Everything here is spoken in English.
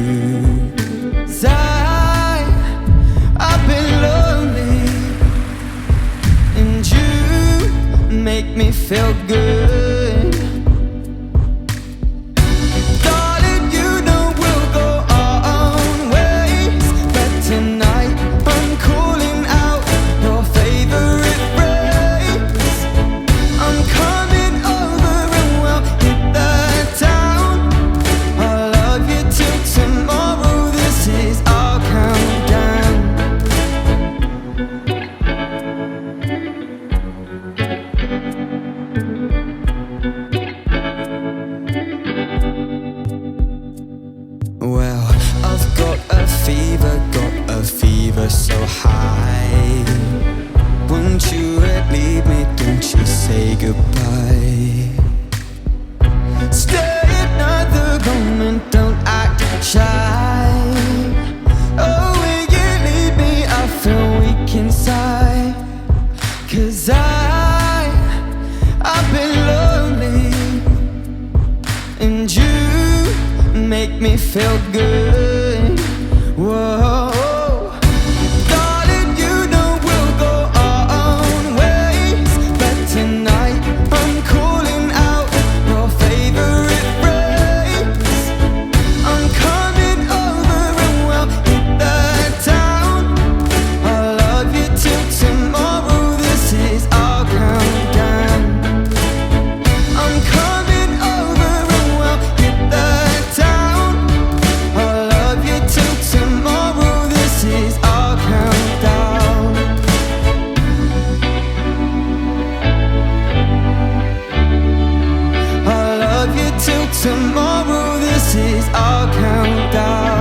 'Cause I've been lonely, and you make me feel good. Darling, you know we'll go our own ways, but tonight I'm calling out your favorite phrase. I'm coming over and we'll hit the town. I'll love you till tomorrow. This is our countdown. Well, I've got a fever so high. Won't you leave me, don't you say goodbye. Stay another moment, don't act shy. Oh, when you leave me, I feel weak inside. 'Cause I've been lonely, and you make me feel good. Whoa. Darling, you know we'll go our own ways, but tonight I'm calling out your favorite phrase. I'm coming over and we'll hit the town. I'll love you till tomorrow. This is our countdown. I'm coming over and we'll hit the town. I'll love you till tomorrow. This is our countdown. I'll love you till tomorrow. This is our countdown.